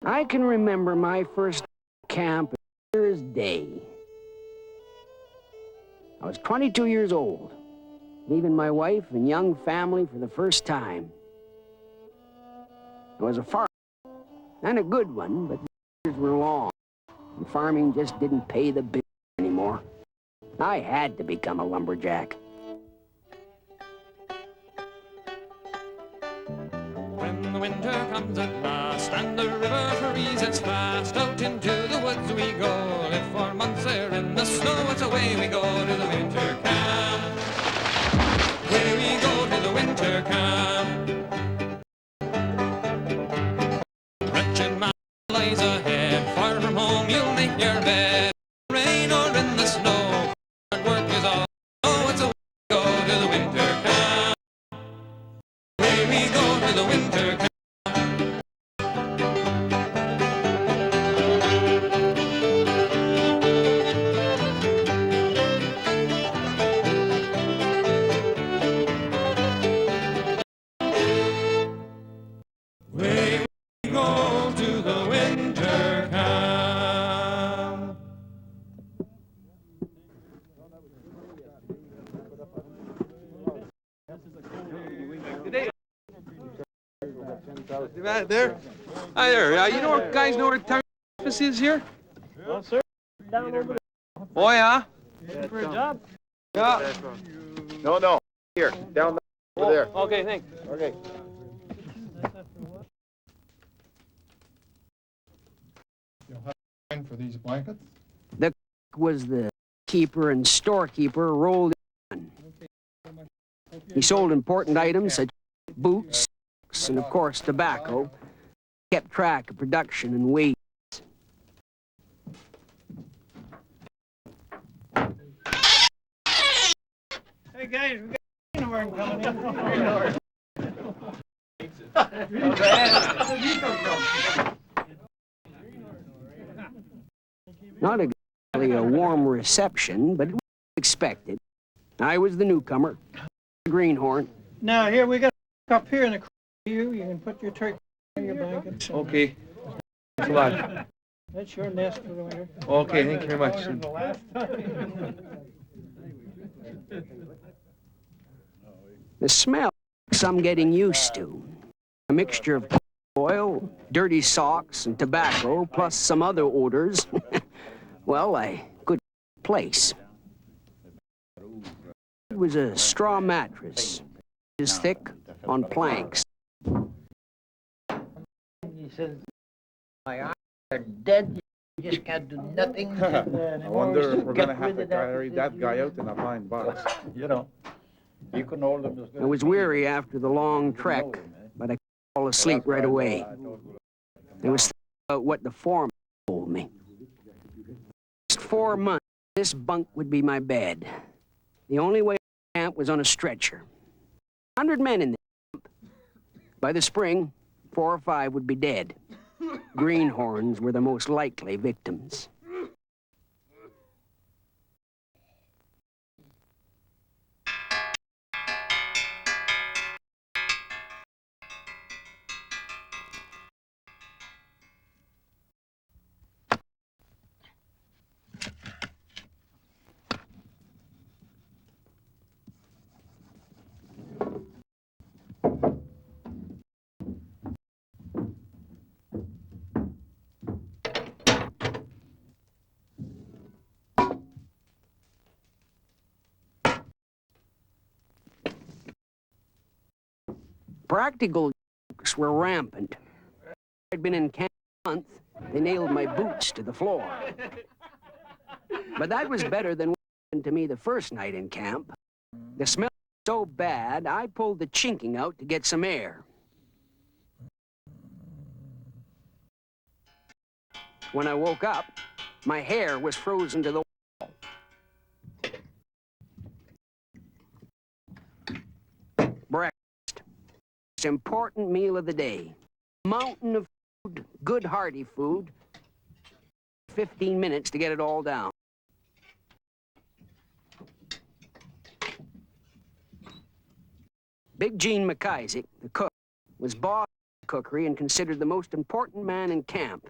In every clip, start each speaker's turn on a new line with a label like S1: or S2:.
S1: I can remember my first camp clear as day. I was 22 years old, leaving my wife and young family for the first time. It was a farm, and a good one, but the years were long, and farming just didn't pay the bills anymore. I had to become a lumberjack.
S2: When the winter comes at last and the river freezes fast, out into the woods we go. Live for months there in the snow, it's away we go to the winter camp. Away we go to the winter camp. Wretched man lies ahead, far from home you'll make your bed. Rain or in the snow, hard work is all. Oh, it's away we go to the winter camp. Away we go to the winter camp. Away we go to the winter camp.
S3: There. Hi there. You know, guys know where the town office is here?
S4: Well, sir, down over there.
S3: Oh, yeah?
S4: Looking for a job?
S3: Yeah.
S5: No. Here, down over there.
S4: Okay, thanks.
S5: Okay.
S6: You'll have to sign for these blankets.
S1: The was the keeper and storekeeper rolled in. He sold important items such as boots, socks, and of course tobacco. Kept track of production and weight.
S4: Hey, guys, we got a greenhorn coming in.
S1: Not exactly a warm reception, but it was expected. I was the newcomer, greenhorn.
S4: Now, here, we got a up here in the corner. You can put your turkey in your blankets.
S3: Okay. Thanks a lot.
S4: That's your nest for the winter.
S3: Okay, thank you very much.
S1: The smell I'm getting used to. A mixture of oil, dirty socks, and tobacco, plus some other odors. Well, a good place. It was a straw mattress, inches thick, on planks.
S7: He says, my eyes are dead, you just can't do nothing.
S5: I wonder if we're gonna have to carry that guy out in a fine box.
S7: You know, you can hold him.
S1: I was weary after the long trek, but I couldn't fall asleep right away. I was thinking about what the foreman told me. Just 4 months, this bunk would be my bed. The only way to camp was on a stretcher. 100 men in the camp. By the spring, 4 or 5 would be dead. Greenhorns were the most likely victims. Practical jokes were rampant. I'd been in camp a month. They nailed my boots to the floor. But that was better than what happened to me the first night in camp. The smell was so bad, I pulled the chinking out to get some air. When I woke up, my hair was frozen to the wall. Breakfast. Most important meal of the day. Mountain of food, good hearty food. 15 minutes to get it all down. Big Gene McIsaac, the cook, was boss of the cookery and considered the most important man in camp.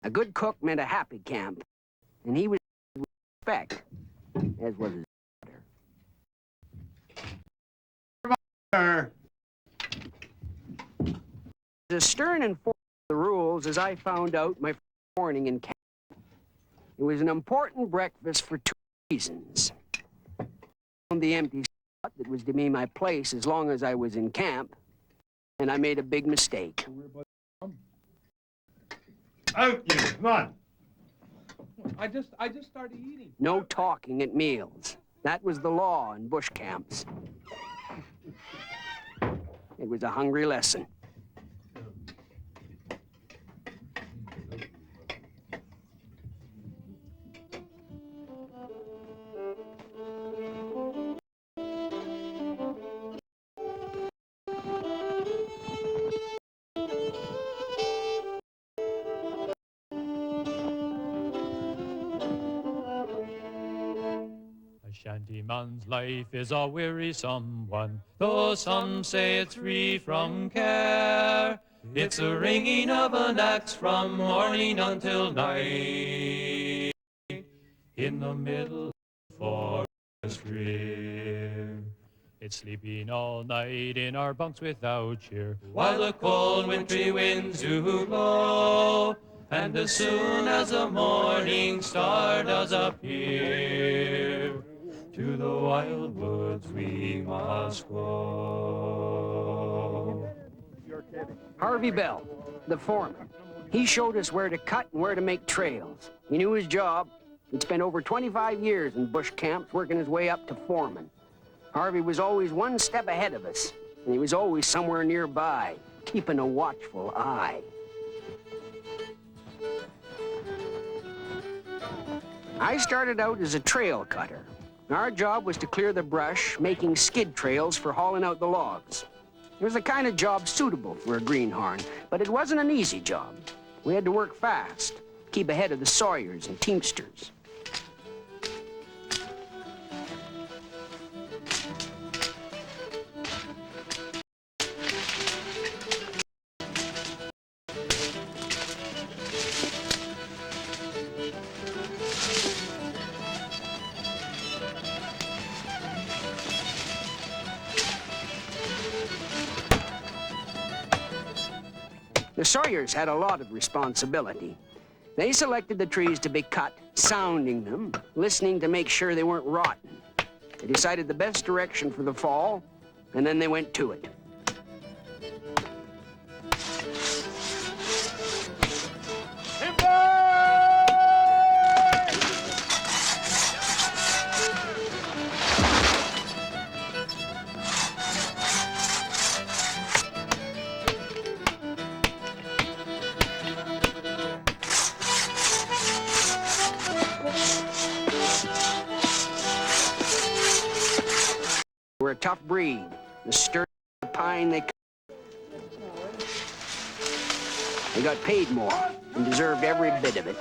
S1: A good cook meant a happy camp, and he was respect, as was his father. As stern enforcer of the rules as I found out my first morning in camp. It was an important breakfast for two reasons. On the empty spot that was to be my place as long as I was in camp, and I made a big mistake.
S6: Out you, come on.
S3: I just started eating.
S1: No talking at meals. That was the law in bush camps. It was a hungry lesson.
S2: Shantyman's life is a wearisome one, though some say it's free from care. It's a ringing of an axe from morning until night, in the middle of the forest rear. It's sleeping all night in our bunks without cheer, while the cold wintry winds do blow. And as soon as the morning star does appear, to the wild woods we must go.
S1: Harvey Bell, the foreman. He showed us where to cut and where to make trails. He knew his job. He'd spent over 25 years in bush camps working his way up to foreman. Harvey was always one step ahead of us, and he was always somewhere nearby, keeping a watchful eye. I started out as a trail cutter. Our job was to clear the brush, making skid trails for hauling out the logs. It was the kind of job suitable for a greenhorn, but it wasn't an easy job. We had to work fast, keep ahead of the sawyers and teamsters. The sawyers had a lot of responsibility. They selected the trees to be cut, sounding them, listening to make sure they weren't rotten. They decided the best direction for the fall, and then they went to it. We're a tough breed. The sturdy pine they got paid more and deserved every bit of it.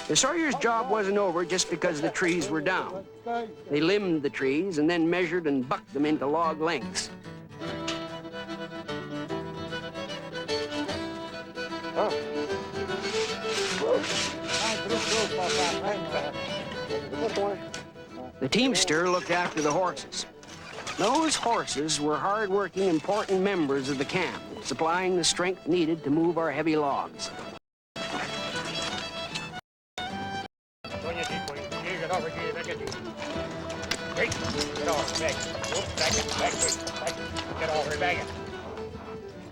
S1: The sawyer's job wasn't over just because the trees were down. They limbed the trees and then measured and bucked them into log lengths. The teamster looked after the horses. Those horses were hard-working, important members of the camp, supplying the strength needed to move our heavy logs.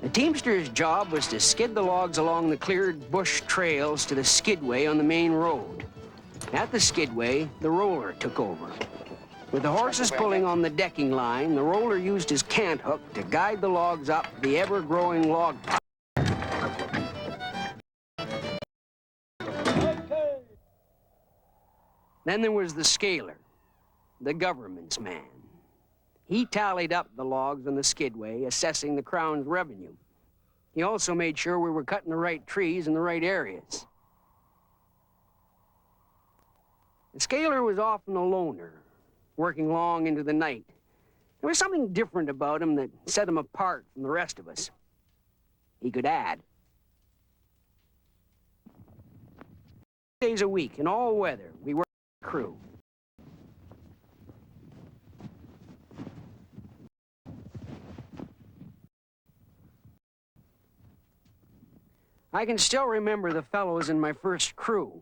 S1: The teamster's job was to skid the logs along the cleared bush trails to the skidway on the main road. At the skidway, the roller took over. With the horses pulling on the decking line, the roller used his cant hook to guide the logs up the ever-growing log pile. Then there was the scaler, the government's man. He tallied up the logs on the skidway, assessing the Crown's revenue. He also made sure we were cutting the right trees in the right areas. The scaler was often a loner, working long into the night. There was something different about him that set him apart from the rest of us. He could add. 6 days a week, in all weather, we worked as a crew. I can still remember the fellows in my first crew,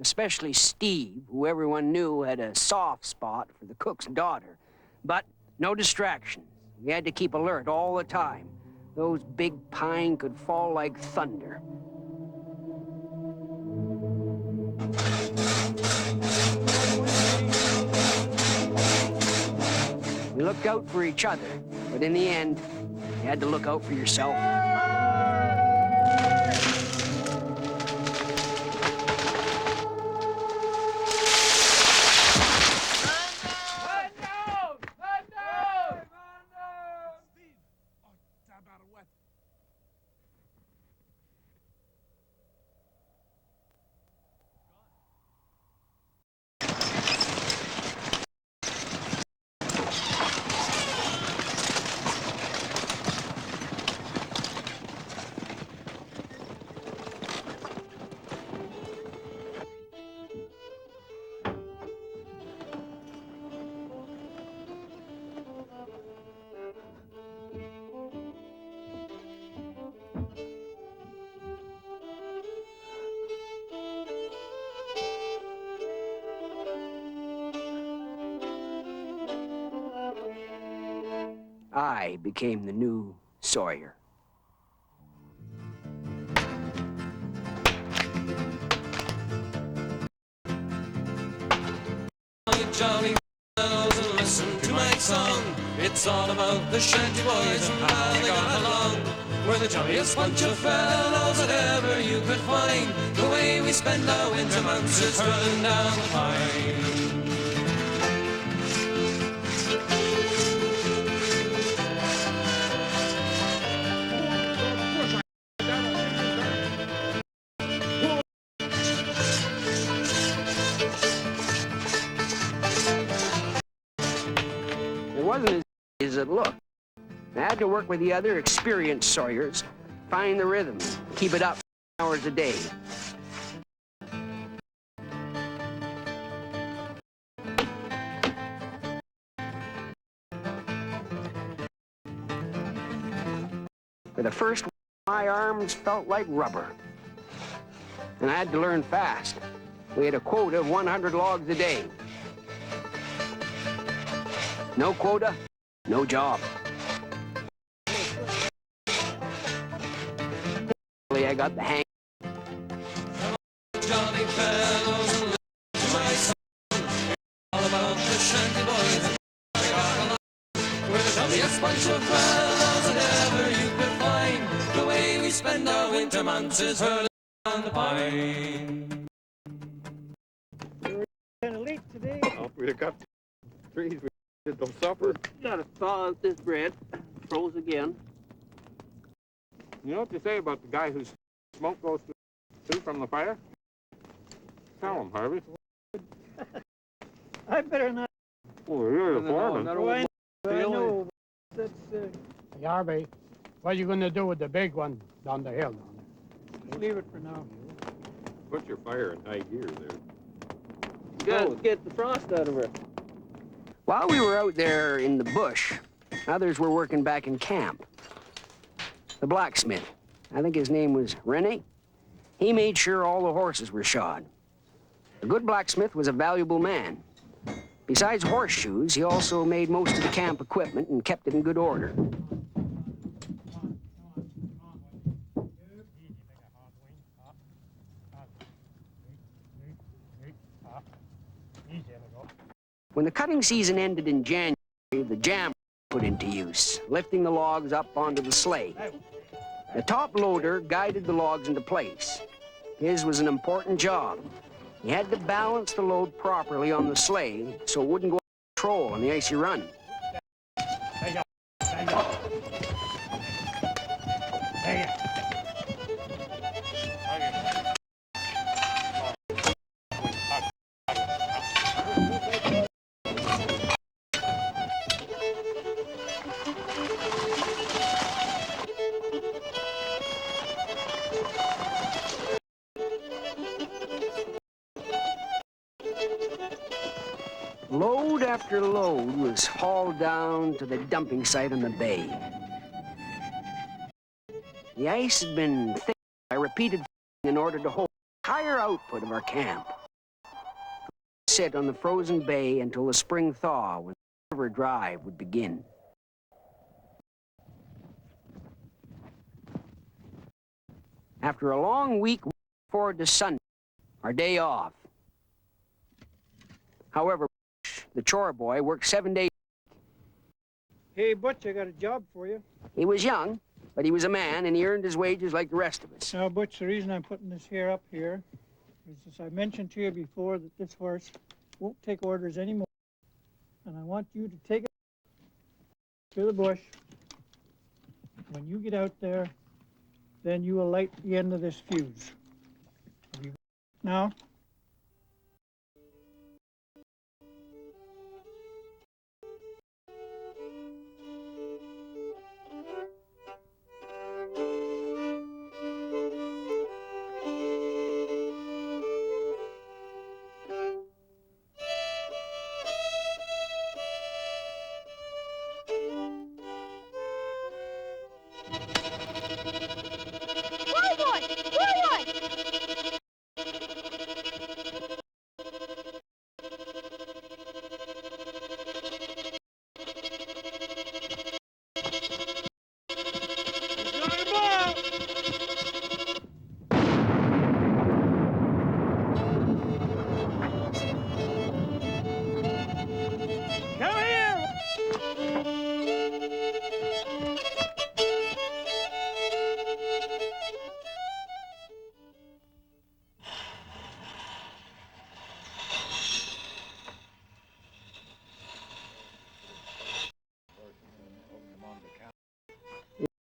S1: especially Steve, who everyone knew had a soft spot for the cook's daughter. But no distractions. We had to keep alert all the time. Those big pine could fall like thunder. We looked out for each other, but in the end, you had to look out for yourself. I became the new Sawyer.
S2: You jolly fellows, and listen to my song. It's all about the shanty boys and how they got along. We're the jolliest bunch of fellows that ever you could find. The way we spend our winter months is hurling down the pine.
S1: It wasn't as easy as it looked. I had to work with the other experienced sawyers, find the rhythm, keep it up 4 hours a day. For the first, my arms felt like rubber. And I had to learn fast. We had a quota of 100 logs a day. No quota, no job. I got the hang.
S2: Jolly fellows, and listen to my song. All about the shanty boys and how they got along. We're the jolliest bunch of fellows that ever you could find. The way we spend our winter months is hurling down the pine.
S4: Kind of late today.
S5: Oh, we got trees. We did no supper.
S1: Gotta thaw out this bread. Froze again.
S5: You know what they say about the guy whose smoke goes through from the fire? Tell him, Harvey.
S4: I better not.
S5: Oh, you're the foreman.
S4: I know. That's,
S8: Hey, Harvey, what are you going to do with the big one down the hill?
S4: leave it for now.
S3: Put your fire in high gear there.
S1: Gotta get the frost out of her. While we were out there in the bush, others were working back in camp. The blacksmith, I think his name was Rene, he made sure all the horses were shod. A good blacksmith was a valuable man. Besides horseshoes, he also made most of the camp equipment and kept it in good order. When the cutting season ended in January, the jam was put into use, lifting the logs up onto the sleigh. The top loader guided the logs into place. His was an important job. He had to balance the load properly on the sleigh so it wouldn't go out of control on the icy run. Load after load was hauled down to the dumping site on the bay. The ice had been thick by repeated in order to hold the higher output of our camp. Sit on the frozen bay until the spring thaw when the river drive would begin. After a long week, we looked forward to Sunday, our day off. However, the chore boy worked 7 days.
S4: Hey, Butch, I got a job for you.
S1: He was young, but he was a man, and he earned his wages like the rest of us.
S4: Now, Butch, the reason I'm putting this here up here is, as I mentioned to you before, that this horse won't take orders anymore. And I want you to take it to the bush. When you get out there, then you will light the end of this fuse. Now?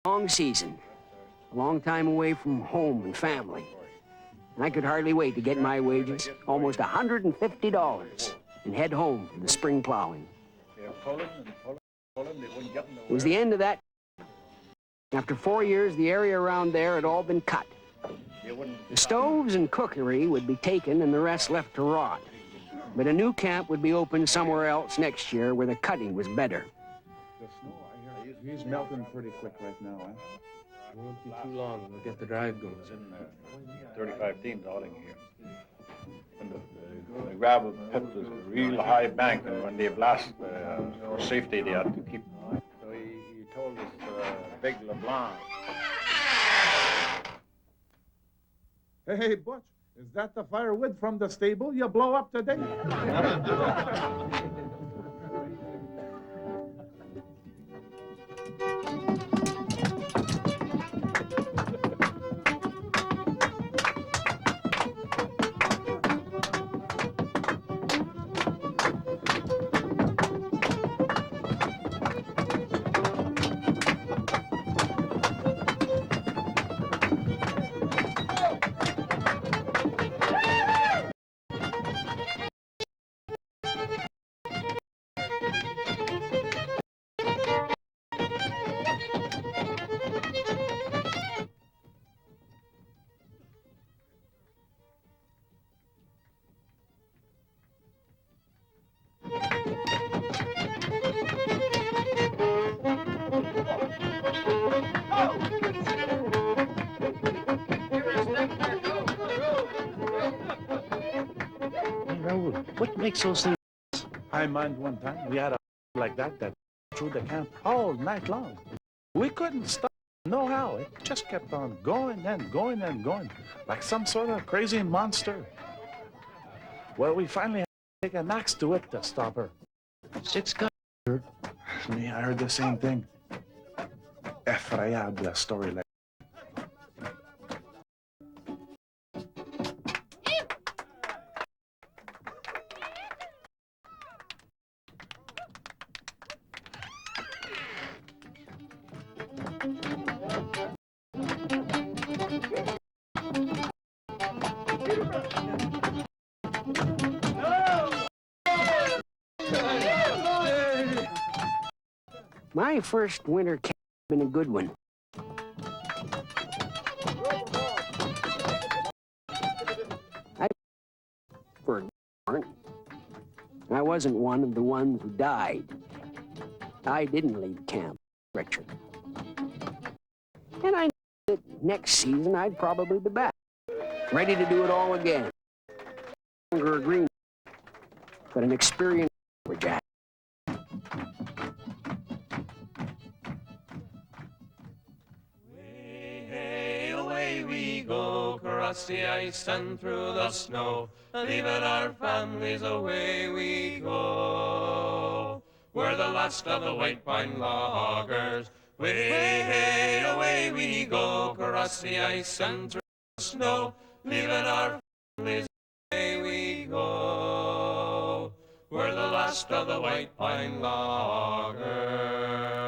S1: Long season, a long time away from home and family. I could hardly wait to get my wages, almost $150, and head home for the spring plowing. It was the end of that. After 4 years, the area around there had all been cut. The stoves and cookery would be taken and the rest left to rot. But a new camp would be opened somewhere else next year where the cutting was better.
S9: The snow, I hear, he's melting pretty quick right now, eh?
S3: It won't be too long. We'll get the drive going.
S6: It's in 35 teams hauling here. And the gravel pit is a real high bank, and when they blast, for safety, they had to keep. So he told us, Big LeBlanc.
S9: Hey, Butch, is that the firewood from the stable you blow up today?
S1: What makes those things?
S9: I mind one time we had a like that through the camp all night long. We couldn't stop. No how. It just kept on going and going and going, like some sort of crazy monster. Well, we finally had to take an axe to it to stop her.
S1: 6 guys.
S9: Me, I heard the same thing. Effrayable story like.
S1: My first winter camp had been a good one. I for I wasn't one of the ones who died. I didn't leave camp, Richard. And I knew that next season I'd probably be back, ready to do it all again. Longer agreement, but an experienced Jack.
S2: Away we go, across the ice and through the snow, leaving our families, away we go. We're the last of the white pine loggers. Way, away we go, across the ice and through the snow, leaving our families, away we go. We're the last of the white pine loggers.